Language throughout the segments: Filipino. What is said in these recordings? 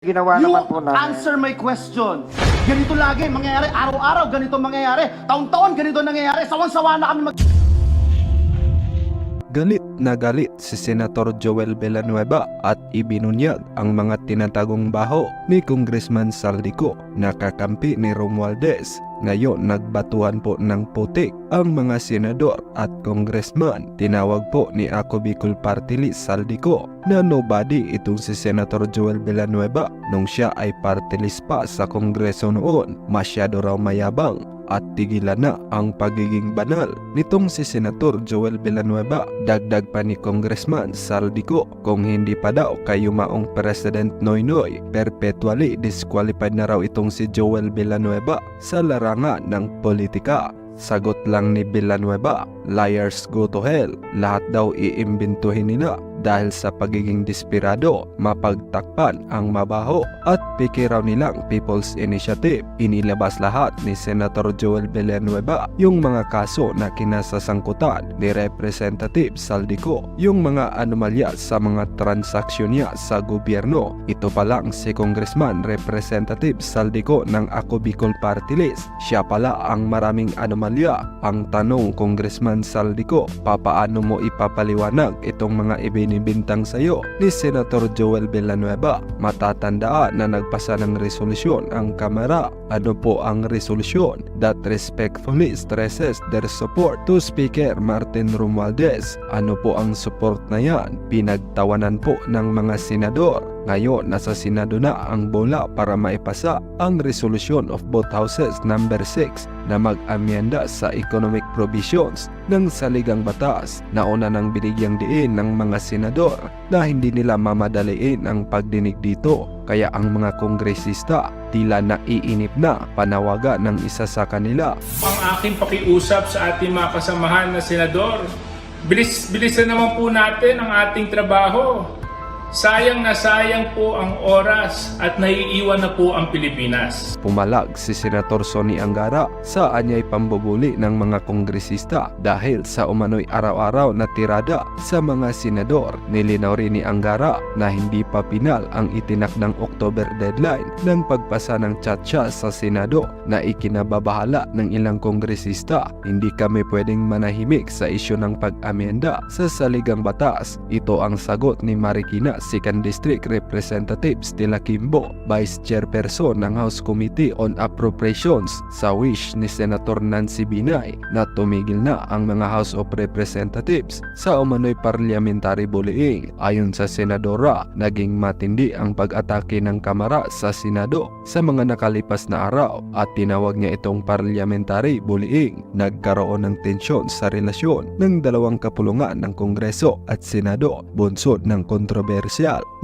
Ginawa You naman po namin. answer my question. Ganito lagi mangyayari, araw-araw ganito mangyayari, taon-taon ganito nangyayari, sawan-sawa na kami Galit na galit si Senator Joel Villanueva at ibinunyag ang mga tinatagong baho ni Congressman Saldico na kakampi ni Romualdez. Ngayon nagbatuhan po ng putik ang mga senador at congressman. Tinawag po ni Ako Bicol Party List Saldico na nobody itong si Senator Joel Villanueva nung siya ay party list pa sa Kongreso noon. Masyado raw mayabang at tigilan na ang pagiging banal nitong si Senator Joel Villanueva. Dagdag pa ni Congressman Saldico, kung hindi pa daw kay yumaong President Noynoy, perpetually disqualified na raw itong si Joel Villanueva sa larangan ng politika. Sagot lang ni Villanueva, liars go to hell. Lahat daw iimbintuhin nila dahil sa pagiging desperado, mapagtakpan ang mabaho at piki raw nilang People's Initiative. Inilabas lahat ni Senator Joel Villanueva yung mga kaso na kinasasangkutan ni Representative Saldico, yung mga anomalya sa mga transaksyon niya sa gobyerno. Ito pa lang si Congressman Representative Saldico ng Ako Bicol Party List. Siya pala ang maraming anomalya. Ang tanong, Congressman Saldico, papaano mo ipapaliwanag itong mga ibinibintang sayo ni Senator Joel Villanueva? Matatandaan na nagpasa ng resolusyon ang Kamara. Ano po ang resolusyon? That respectfully stresses their support to Speaker Martin Romualdez. Ano po ang support na yan? Pinagtawanan po ng mga senador. Ngayon, nasa Senado na ang bola para maipasa ang Resolution of both Houses number 6 na mag-amyenda sa economic provisions ng saligang batas. Nauna nang binigyang diin ng mga senador na hindi nila mamadaliin ang pagdinig dito. Kaya ang mga kongresista tila naiinip na panawagan ng isa sa kanila. Ang aking pakiusap sa ating mga kasamahan na senador, bilisan naman po natin ang ating trabaho. Sayang na sayang po ang oras at naiiwan na po ang Pilipinas. Pumalag si Senator Sonny Angara sa anyay pambubuli ng mga kongresista dahil sa umano'y araw-araw na tirada sa mga senador. Nilinaw rin ni Angara na hindi pa pinal ang itinakdang October deadline ng pagpasa ng tsa-tsa sa Senado na ikinababahala ng ilang kongresista. Hindi kami pwedeng manahimik sa isyu ng pag-amyenda sa saligang batas. Ito ang sagot ni Marikina 2nd District Representative Stella Kimbo, Vice Chairperson ng House Committee on Appropriations, sa wish ni Senator Nancy Binay na tumigil na ang mga House of Representatives sa umano'y parliamentary bullying. Ayon sa Senadora, naging matindi ang pag-atake ng Kamara sa Senado sa mga nakalipas na araw at tinawag niya itong parliamentary bullying. Nagkaroon ng tensyon sa relasyon ng dalawang kapulungan ng Kongreso at Senado, bunsod ng kontrobersya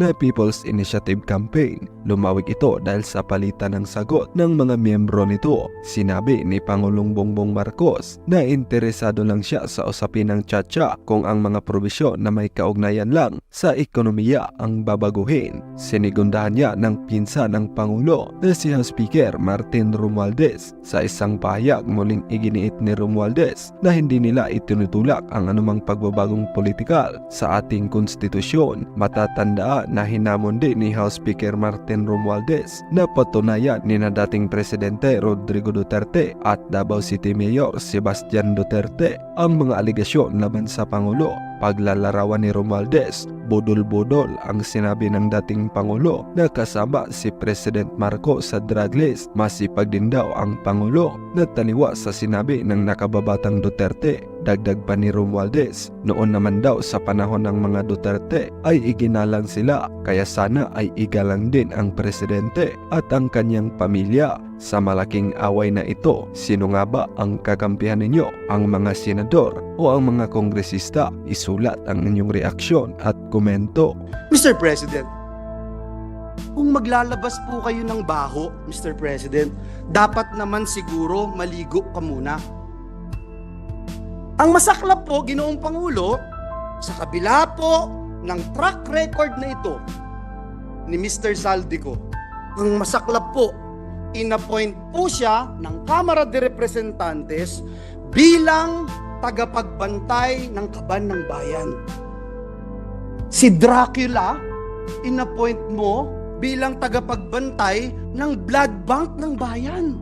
na People's Initiative Campaign. Lumawig ito dahil sa palitan ng sagot ng mga miyembro nito. Sinabi ni Pangulong Bongbong Marcos na interesado lang siya sa usapin ng tsa-tsa kung ang mga probisyon na may kaugnayan lang sa ekonomiya ang babaguhin. Sinigundahan niya ng pinsa ng Pangulo na si House Speaker Martin Romualdez. Sa isang pahayag, muling iginiit ni Romualdez na hindi nila itinutulak ang anumang pagbabagong politikal sa ating konstitusyon. Matatandaan na hinamon din ni House Speaker Martin Romualdez na patunayan ni na dating Presidente Rodrigo Duterte at Davao City Mayor Sebastian Duterte ang mga aligasyon laban sa Pangulo. Paglalarawan ni Romualdez, budol-budol ang sinabi ng dating Pangulo na kasama si President Marcos sa drug list. Masipag din daw ang Pangulo na taniwa sa sinabi ng nakababatang Duterte. Dagdag pa ni Romualdez, noon naman daw sa panahon ng mga Duterte ay iginalang sila, kaya sana ay igalang din ang presidente at ang kanyang pamilya. Sa malaking away na ito, sino nga ba ang kakampihan ninyo? Ang mga senador o ang mga kongresista? Isulat ang inyong reaksyon at komento. Mr. President, kung maglalabas po kayo ng baho, Mr. President, dapat naman siguro maligo ka muna. Ang masaklap po, Ginoong Pangulo, sa kabila po ng track record na ito ni Mr. Saldico, ang masaklap po, inappoint po siya ng Kamara de Representantes bilang tagapagbantay ng kaban ng bayan. Si Dracula, inappoint mo bilang tagapagbantay ng blood bank ng bayan.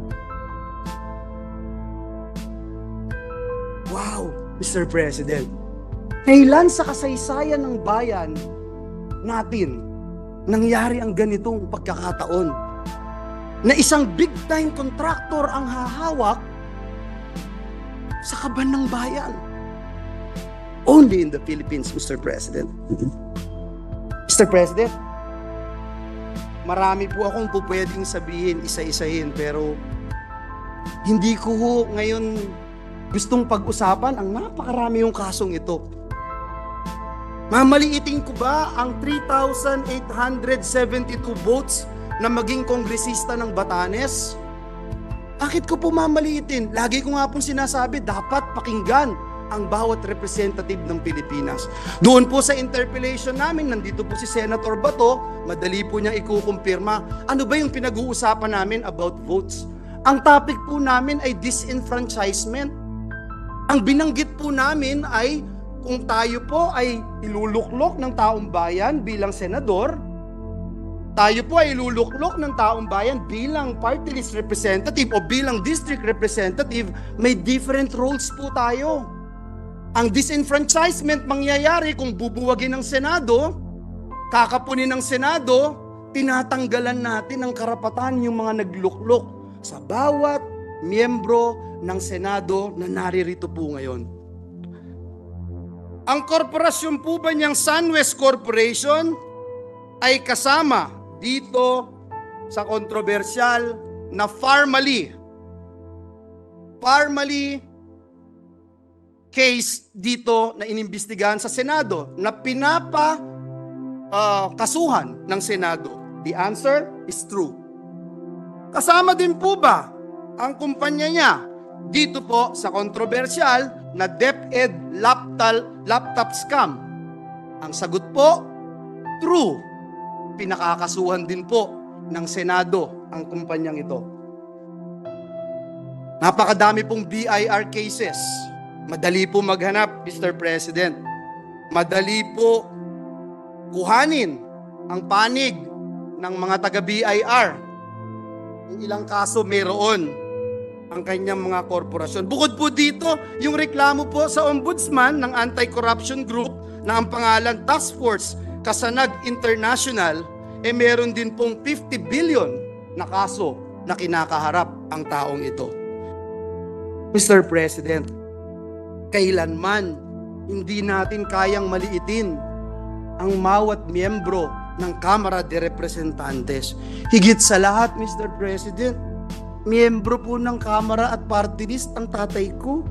Wow, Mr. President. Kailan sa kasaysayan ng bayan natin nangyari ang ganitong pagkakataon na isang big-time contractor ang hahawak sa kaban ng bayan? Only in the Philippines, Mr. President. Mr. President, marami po akong pwedeng sabihin, isa-isahin, pero hindi ko ho ngayon gustong pag-usapan ang napakarami yung kasong ito. Mamaliitin ko ba ang 3,872 votes na maging kongresista ng Batanes? Bakit ko po mamaliitin? Lagi ko nga pong sinasabi, dapat pakinggan ang bawat representative ng Pilipinas. Doon po sa interpellation namin, nandito po si Senator Bato, madali po niya ikukumpirma. Ano ba yung pinag-uusapan namin about votes? Ang topic po namin ay disenfranchisement. Ang binanggit po namin ay kung tayo po ay iluluklok ng taong bayan bilang senador, tayo po ay iluluklok ng taong bayan bilang party list representative o bilang district representative, may different roles po tayo. Ang disenfranchisement mangyayari kung bubuwagin ng Senado, kakapunin ng Senado, tinatanggalan natin ng karapatan yung mga nagluklok sa bawat miyembro ng Senado na naririto po ngayon. Ang korporasyon po ba niyang SunWest Corporation ay kasama dito sa kontrobersyal na Farmally case dito na inimbestigahan sa Senado na kasuhan ng Senado? The answer is true. Kasama din po ba ang kumpanya niya dito po sa kontrobersyal na DepEd laptop scam? Ang sagot po, true. Pinakakasuhan din po ng Senado ang kumpanyang ito. Napakadami pong BIR cases. Madali po maghanap, Mr. President. Madali po kuhanin ang panig ng mga taga-BIR. Yung ilang kaso mayroon ang kanyang mga korporasyon. Bukod po dito, yung reklamo po sa ombudsman ng anti-corruption group na ang pangalan Task Force Kasanag International, meron din pong 50 billion na kaso na kinakaharap ang taong ito. Mr. President, kailanman hindi natin kayang maliitin ang bawat miyembro ng Kamara de Representantes. Higit sa lahat, Mr. President, miyembro po ng Kamara at party list ang tatay ko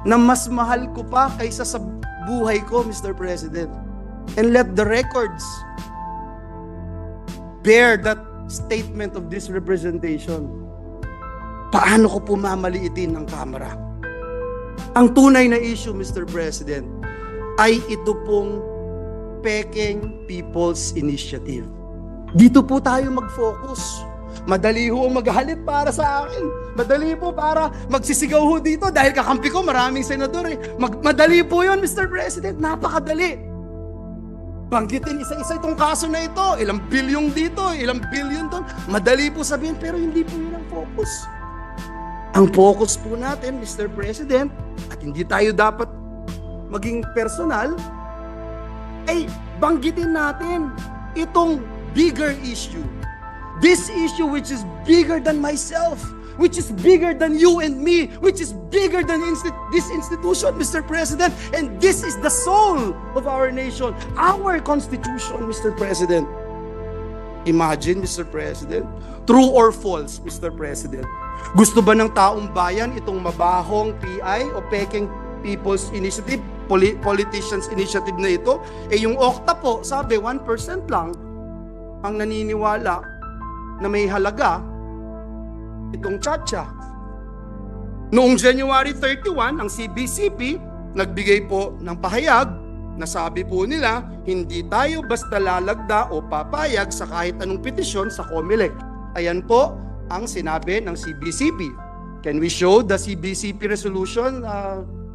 na mas mahal ko pa kaysa sa buhay ko, Mr. President. And let the records bear that statement of this representation. Paano ko po mamaliitin ang Kamara? Ang tunay na issue, Mr. President, ay ito pong Peking People's Initiative. Dito po tayo mag-focus. Madali ho maghalit para sa akin. Madali po para magsisigaw ho dito dahil kakampi ko maraming senador eh. Madali po yun, Mr. President. Napakadali. Banggitin isa-isa itong kaso na ito. Ilang bilyong dito, ilang bilyon doon. Madali po sabihin, pero hindi po yun ang focus. Ang focus po natin, Mr. President, at hindi tayo dapat maging personal, ay banggitin natin itong bigger issue. This issue which is bigger than myself, which is bigger than you and me, which is bigger than this institution, Mr. President. And this is the soul of our nation, our Constitution, Mr. President. Imagine, Mr. President, true or false, Mr. President? Gusto ba ng taong bayan itong mabahong PI o Peking People's Initiative, Politicians Initiative na ito? Yung Okta po, sabi 1% lang ang naniniwala na may halaga itong Chacha. Noong January 31, ang CBCP nagbigay po ng pahayag na sabi po nila, hindi tayo basta lalagda o papayag sa kahit anong petisyon sa COMELEC. Ayan po ang sinabi ng CBCP. Can we show the CBCP resolution,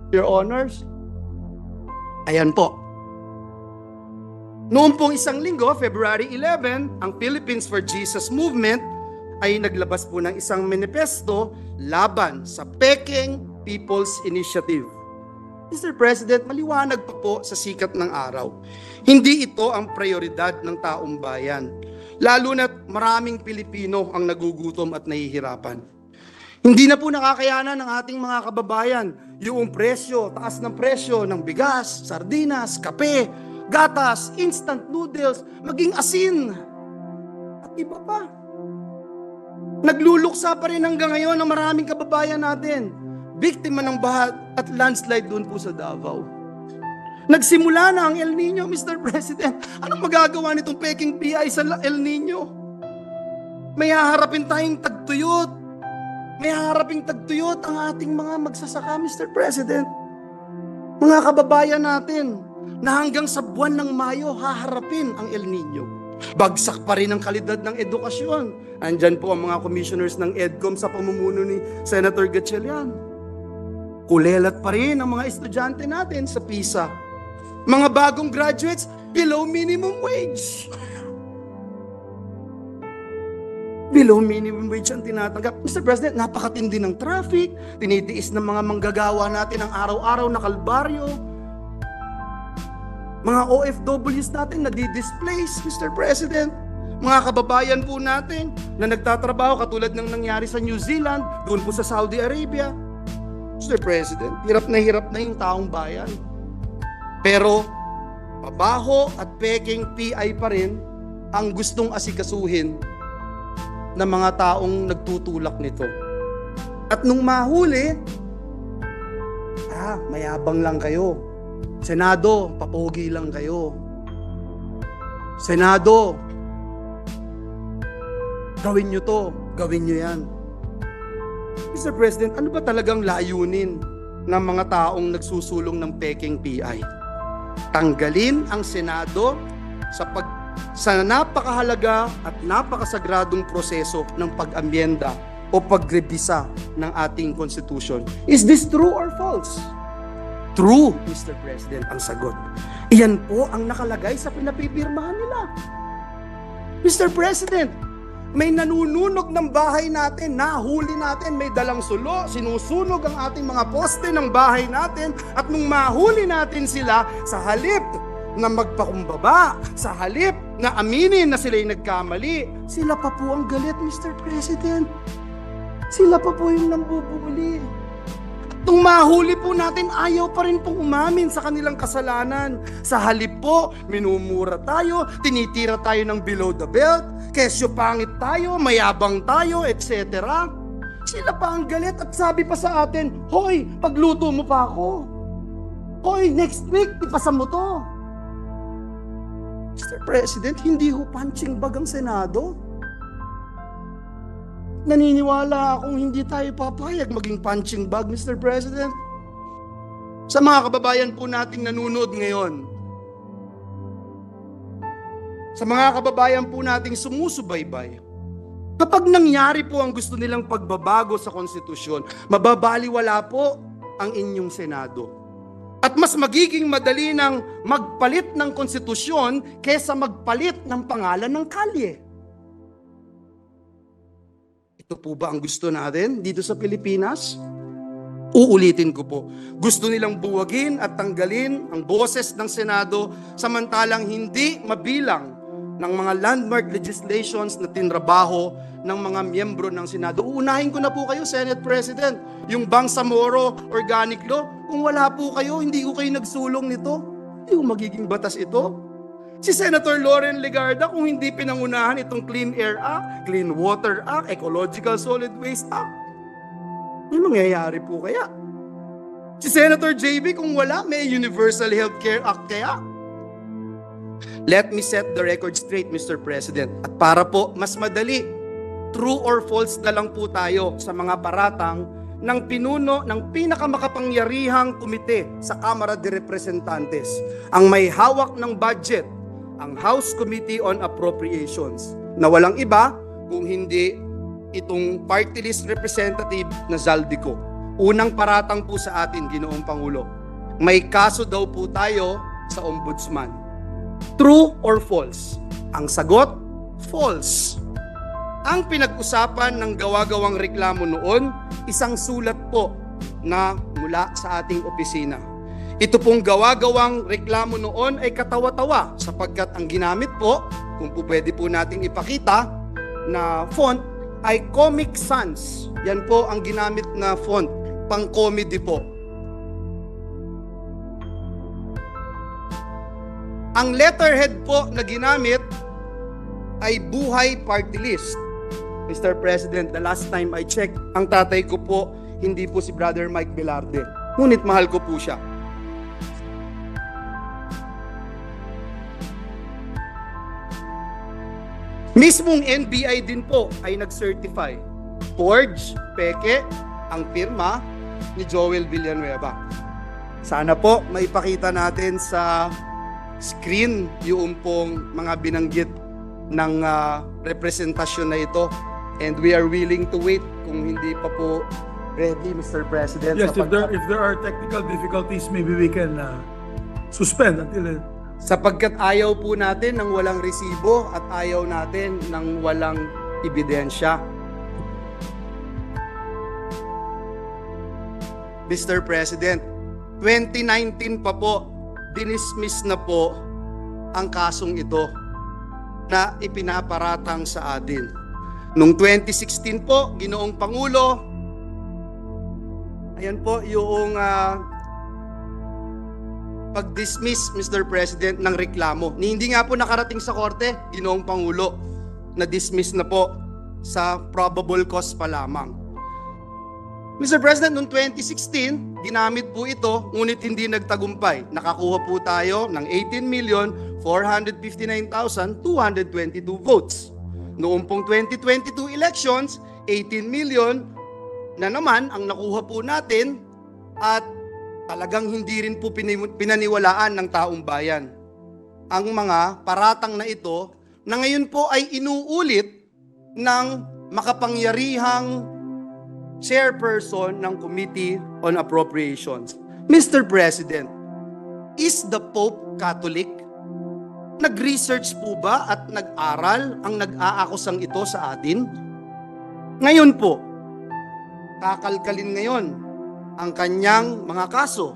Your Honors? Ayan po. Noong pong isang linggo, February 11, ang Philippines for Jesus Movement ay naglabas po ng isang manifesto laban sa Peking People's Initiative. Mr. President, maliwanag pa po sa sikat ng araw. Hindi ito ang prioridad ng taong bayan. Lalo na't maraming Pilipino ang nagugutom at nahihirapan. Hindi na po nakakayanan ng ating mga kababayan yung presyo, taas ng presyo ng bigas, sardinas, kape, gatas, instant noodles, maging asin, at iba pa. Nagluluksa pa rin hanggang ngayon ang maraming kababayan natin, biktima ng baha at landslide doon po sa Davao. Nagsimula na ang El Nino, Mr. President. Anong magagawa nitong Peking PI sa El Nino? May haharapin tayong tagtuyot. May haharaping tagtuyot ang ating mga magsasaka, Mr. President. Mga kababayan natin, na hanggang sa buwan ng Mayo haharapin ang El Nino. Bagsak pa rin ang kalidad ng edukasyon. Andyan po ang mga commissioners ng EDCOM sa pamumuno ni Senator Gatchalian. Kulelat pa rin ang mga estudyante natin sa PISA. Mga bagong graduates, below minimum wage. Below minimum wage ang tinatanggap. Mr. President, napakatindi ng traffic, tinitiis ng mga manggagawa natin ang araw-araw na kalbaryo. Mga OFWs natin na di-displace, Mr. President. Mga kababayan po natin na nagtatrabaho katulad ng nangyari sa New Zealand, doon po sa Saudi Arabia. Mr. President, hirap na yung taong bayan. Pero, pabaho at Peking PI pa rin ang gustong asikasuhin ng mga taong nagtutulak nito. At nung mahuli, mayabang lang kayo. Senado, papogi lang kayo. Senado, gawin nyo to, gawin nyo yan. Mr. President, ano ba talagang layunin ng mga taong nagsusulong ng Peking PI? Tanggalin ang Senado sa napakahalaga at napakasagradong proseso ng pag-amyenda o pagrebisa ng ating Constitution. Is this true or false? True, Mr. President, ang sagot. Iyan po ang nakalagay sa pinapipirmahan nila. Mr. President, may nanununog ng bahay natin, nahuli natin, may dalang sulo, sinusunog ang ating mga poste ng bahay natin, at nung mahuli natin sila, sa halip na magpakumbaba, sa halip na aminin na sila'y nagkamali, sila pa po ang galit, Mr. President. Sila pa po yung nambubuli. Nung mahuli po natin, ayaw pa rin pong umamin sa kanilang kasalanan. Sa halip po, minumura tayo, tinitira tayo ng below the belt, kesyo pangit tayo, mayabang tayo, etc. Sila pa ang galit at sabi pa sa atin, hoy, pagluto mo pa ako. Hoy, next week, ipasa mo to. Mr. President, hindi ho punching bag ang Senado. Naniniwala akong hindi tayo papayag maging punching bag, Mr. President. Sa mga kababayan po nating nanonood ngayon, sa mga kababayan po nating sumusubaybay, kapag nangyari po ang gusto nilang pagbabago sa konstitusyon, mababaliwala po ang inyong Senado. At mas magiging madali ng magpalit ng konstitusyon kaysa magpalit ng pangalan ng kalye. Ito po ba ang gusto natin dito sa Pilipinas? Uulitin ko po. Gusto nilang buwagin at tanggalin ang boses ng Senado samantalang hindi mabilang ng mga landmark legislations na tinrabaho ng mga miyembro ng Senado. Uunahin ko na po kayo, Senate President, yung Bangsamoro Organic Law. Kung wala po kayo, hindi ko kayo nagsulong nito, hindi ko magiging batas ito. Si Senator Loren Legarda, kung hindi pinangunahan itong Clean Air Act, Clean Water Act, Ecological Solid Waste Act, may mangyayari po kaya? Si Senator JB, kung wala, may Universal Healthcare Act kaya? Let me set the record straight, Mr. President. At para po mas madali, true or false na lang po tayo sa mga paratang ng pinuno ng pinakamakapangyarihang komite sa Kamara de Representantes, ang may hawak ng budget, ang House Committee on Appropriations, na walang iba kung hindi itong party list representative na Zaldico. Unang paratang po sa atin, Ginoong Pangulo, may kaso daw po tayo sa Ombudsman. True or false? Ang sagot, false. Ang pinag-usapan ng gawa-gawang reklamo noon, isang sulat po na mula sa ating opisina. Ito pong gawa-gawang reklamo noon ay katawa-tawa sapagkat ang ginamit po, kung po pwede po nating ipakita, na font ay Comic Sans. Yan po ang ginamit na font, pang-comedy po. Ang letterhead po na ginamit ay Buhay Party List. Mr. President, the last time I checked, ang tatay ko po, hindi po si Brother Mike Velarde. Ngunit mahal ko po siya. Mismong NBI din po ay nag-certify. Forge, peke, ang pirma ni Joel Villanueva. Sana po maipakita natin sa screen yung pong mga binanggit ng representasyon na ito. And we are willing to wait kung hindi pa po ready, Mr. President. Yes, if there are technical difficulties, maybe we can suspend until Sapagkat ayaw po natin ng walang resibo at ayaw natin ng walang ebidensya. Mr. President, 2019 pa po, dinismiss na po ang kasong ito na ipinaparatang sa atin. Noong 2016 po, Ginoong Pangulo, ayan po yung pag-dismiss, Mr. President, ng reklamo. Hindi nga po nakarating sa korte, Ginoong Pangulo, na-dismiss na po sa probable cause pa lamang. Mr. President, noong 2016, ginamit po ito, ngunit hindi nagtagumpay. Nakakuha po tayo ng 18,459,222 votes. Noong pong 2022 elections, 18 million na naman ang nakuha po natin at talagang hindi rin po pinaniwalaan ng taong bayan ang mga paratang na ito na ngayon po ay inuulit ng makapangyarihang chairperson ng Committee on Appropriations. Mr. President, is the Pope Catholic? Nag-research po ba at nag-aral ang nag-aakusang ito sa atin? Ngayon po, kakalkalin ngayon ang kanyang mga kaso.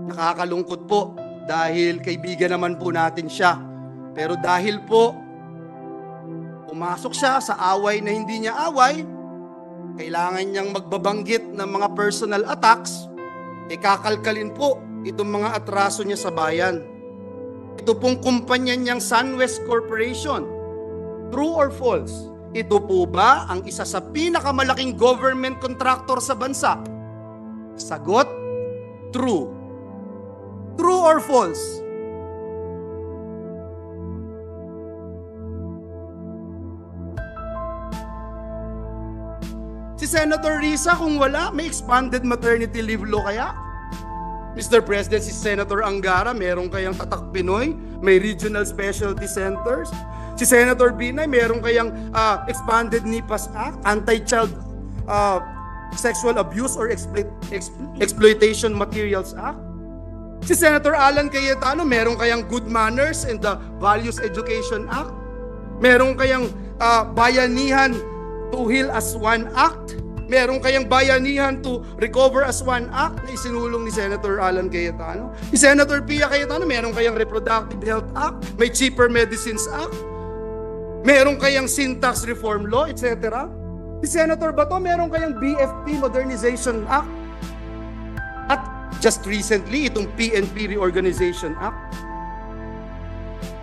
Nakakalungkot po dahil kaibigan naman po natin siya. Pero dahil po pumasok siya sa away na hindi niya away, kailangan niyang magbabanggit ng mga personal attacks, kakalkalin po itong mga atraso niya sa bayan. Ito pong kumpanya niyang SunWest Corporation. True or false? Ito po ba ang isa sa pinakamalaking government contractor sa bansa? Sagot, true. True or false? Si Senator Risa, kung wala, may expanded maternity leave law kaya? Mr. President, si Senator Angara, meron kayang Tatak Pinoy, may regional specialty centers. Si Senator Binay, meron kayang expanded NIPAS Act, Anti-Child Sexual Abuse or Exploitation Materials Act. Si Senator Alan Cayetano, meron kayang Good Manners and the Values Education Act. Meron kayang Bayanihan to Heal as One Act. Meron kayang Bayanihan to Recover as One Act na isinulong ni Senator Alan Cayetano. Si Senator Pia Cayetano, meron kayang Reproductive Health Act, may Cheaper Medicines Act, meron kayang Syntax Reform Law, etc. Si Senator Bato, meron kayang BFP Modernization Act. At just recently, itong PNP Reorganization Act.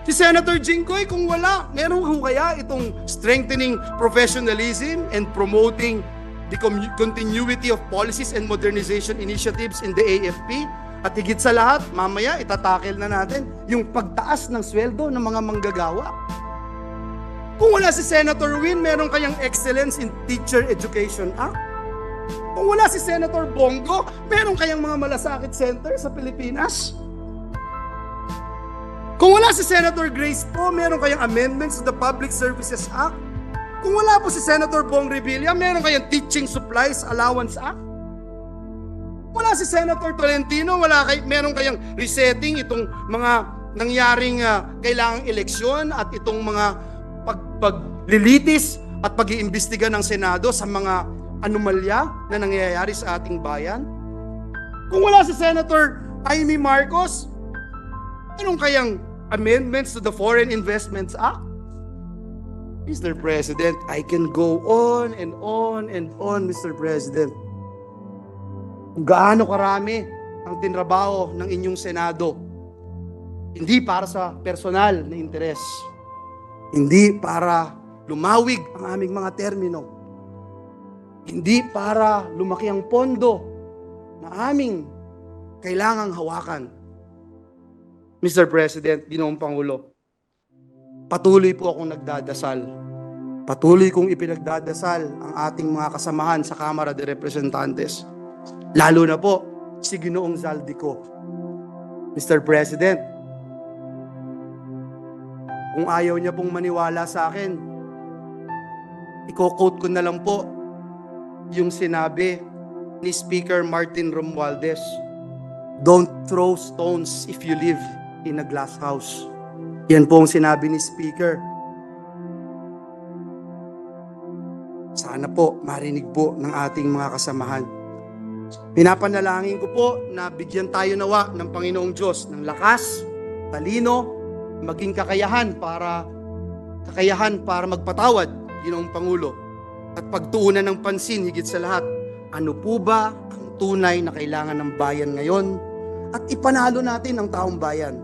Si Senator Jinggoy, kung wala, meron kung kaya itong Strengthening Professionalism and Promoting the Continuity of Policies and Modernization Initiatives in the AFP. At higit sa lahat, mamaya itatakel na natin yung pagtaas ng sweldo ng mga manggagawa. Kung wala si Senator Win, meron kayang Excellence in Teacher Education Act. Kung wala si Senator Bongo, meron kayang mga malasakit center sa Pilipinas. Kung wala si Senator Grace po, meron kayang amendments to the Public Services Act. Kung wala po si Senator Bong Revilla, meron kayang Teaching Supplies Allowance Act. Wala si Senator Tolentino, meron kayang resetting itong mga nangyaring kailangang eleksyon at itong mga paglilitis at pag-iimbestiga ng Senado sa mga anomalya na nangyayari sa ating bayan? Kung wala si Senator Amy Marcos, anong kayang amendments to the Foreign Investments Act? Mr. President, I can go on and on and on, Mr. President. Kung gaano karami ang tinrabaho ng inyong Senado, hindi para sa personal na interes, hindi para lumawig ang aming mga termino, hindi para lumaki ang pondo na aming kailangang hawakan. Mr. President, Ginoong Pangulo, patuloy po akong nagdadasal. Patuloy kong ipinagdadasal ang ating mga kasamahan sa Kamara de Representantes. Lalo na po si Ginoong Zaldico. Mr. President, kung ayaw niya pong maniwala sa akin, i-quote ko na lang po yung sinabi ni Speaker Martin Romualdez, "Don't throw stones if you live in a glass house." Yan po ang sinabi ni Speaker. Sana po marinig po ng ating mga kasamahan. Pinapanalangin ko po na bigyan tayo nawa ng Panginoong Diyos ng lakas, talino, maging kakayahan para magpatawad, Ginoong Pangulo, at pagtuunan ng pansin higit sa lahat, ano po ba ang tunay na kailangan ng bayan ngayon, at ipanalo natin ang taong bayan.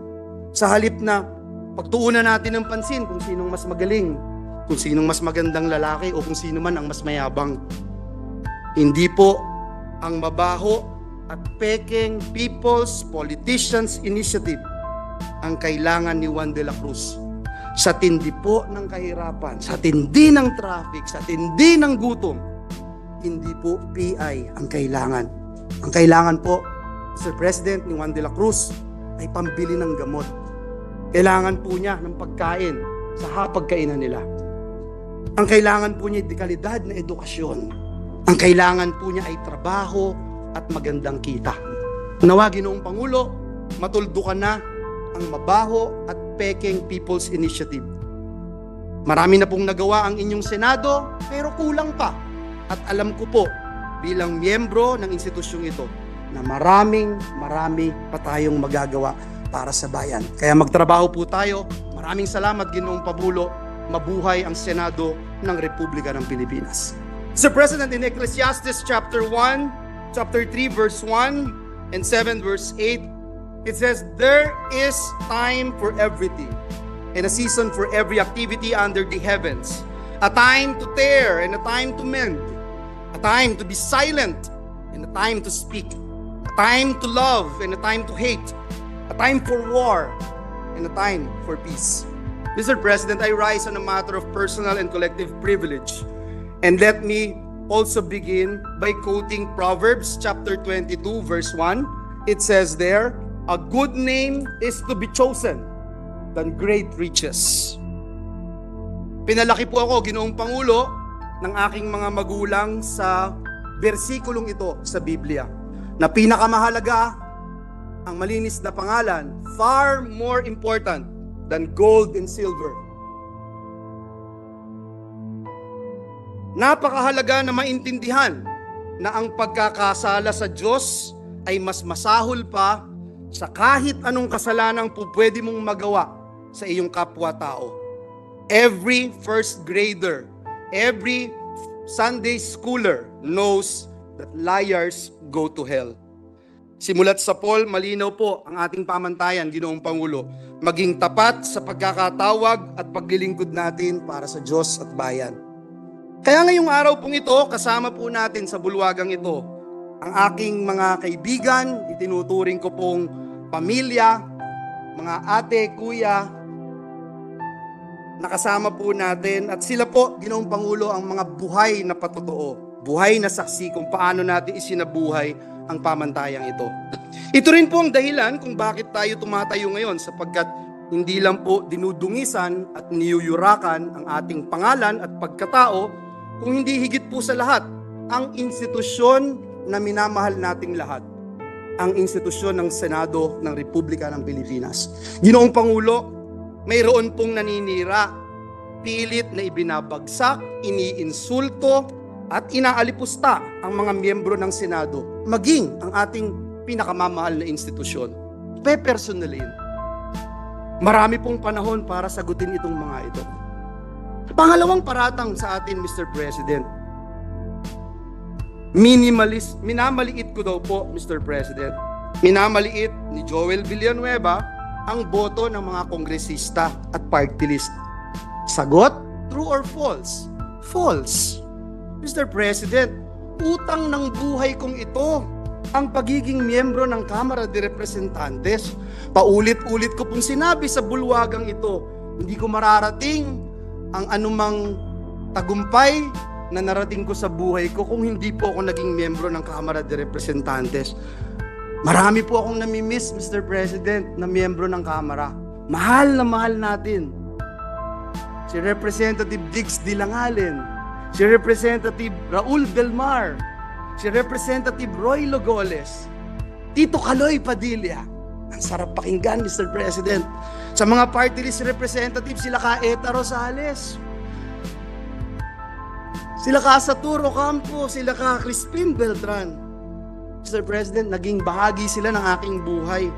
Sa halip na pagtuunan natin ng pansin kung sinong mas magaling, kung sinong mas magandang lalaki, o kung sino man ang mas mayabang. Hindi po ang mabaho at pekeng People's Politicians Initiative ang kailangan ni Juan de la Cruz. Sa tindi po ng kahirapan, sa tindi ng traffic, sa tindi ng gutom, hindi po PI ang kailangan. Ang kailangan po, Mr. President, ni Juan de la Cruz ay pambili ng gamot. Kailangan po niya ng pagkain sa hapagkainan nila. Ang kailangan po niya ay dekalidad na edukasyon. Ang kailangan po niya ay trabaho at magandang kita. Nawa, Ginoong Pangulo, matuldukan na ang mabaho at pekeng People's Initiative. Marami na pong nagawa ang inyong Senado, pero kulang pa. At alam ko po, bilang miyembro ng institusyong ito, na marami pa tayong magagawa para sa bayan. Kaya magtrabaho po tayo. Maraming salamat, Ginoong Pangulo. Mabuhay ang Senado ng Republika ng Pilipinas. Mr. President, in Ecclesiastes chapter 1, chapter 3, verse 1, and 7, verse 8, it says, "There is time for everything, and a season for every activity under the heavens, a time to tear and a time to mend, a time to be silent and a time to speak, a time to love and a time to hate, a time for war and a time for peace." Mr. President, I rise on a matter of personal and collective privilege. And let me also begin by quoting Proverbs chapter 22, verse 1. It says there, "A good name is to be chosen than great riches." Pinalaki po ako, Ginoong Pangulo, ng aking mga magulang sa bersikulong ito sa Biblia, na pinakamahalaga ang malinis na pangalan, far more important than gold and silver. Napakahalaga na maintindihan na ang pagkakasala sa Diyos ay mas masahol pa sa kahit anong kasalanang pwede mong magawa sa iyong kapwa-tao. Every first grader, every Sunday schooler knows that liars go to hell. Simulat sa Paul, malinaw po ang ating pamantayan, Ginoong Pangulo, maging tapat sa pagkakatawag at paglilingkod natin para sa Diyos at bayan. Kaya ngayong araw pong ito, kasama po natin sa bulwagang ito ang aking mga kaibigan, itinuturing ko pong pamilya, mga ate, kuya, nakasama po natin, at sila po, Ginoong Pangulo, ang mga buhay na patotoo, buhay na saksi kung paano natin isinabuhay ang pamantayang ito. Ito rin po ang dahilan kung bakit tayo tumatayo ngayon, sapagkat hindi lang po dinudungisan at niyuyurakan ang ating pangalan at pagkatao, kung hindi higit po sa lahat, ang institusyon na minamahal nating lahat, ang institusyon ng Senado ng Republika ng Pilipinas. Ginoong Pangulo, mayroon pong naninira, pilit na ibinabagsak, iniinsulto, at inaalipusta ang mga miyembro ng Senado, maging ang ating pinakamamahal na institusyon. Pe-personalin. Marami pong panahon para sagutin itong mga ito. Pangalawang paratang sa atin, Mr. President. Minamaliit ko daw po, Mr. President. Minamaliit ni Joel Villanueva ang boto ng mga kongresista at party list. Sagot, true or false? False. Mr. President, utang ng buhay kong ito ang pagiging miyembro ng Kamara de Representantes. Paulit-ulit ko pong sinabi sa bulwagang ito, hindi ko mararating ang anumang tagumpay na narating ko sa buhay ko kung hindi po ako naging miyembro ng Kamara de Representantes. Marami po akong namimiss, Mr. President, na miyembro ng Kamara. Mahal na mahal natin. Si Representative Diggs Dilangalen, si Representative Raul Belmar, si Representative Roy Logoles, Tito Kaloy Padilla. Ang sarap pakinggan, Mr. President. Sa mga party list representatives, sila ka Eta Rosales, sila ka Saturo Campo, sila ka Crispin Beltran. Mr. President, naging bahagi sila ng aking buhay.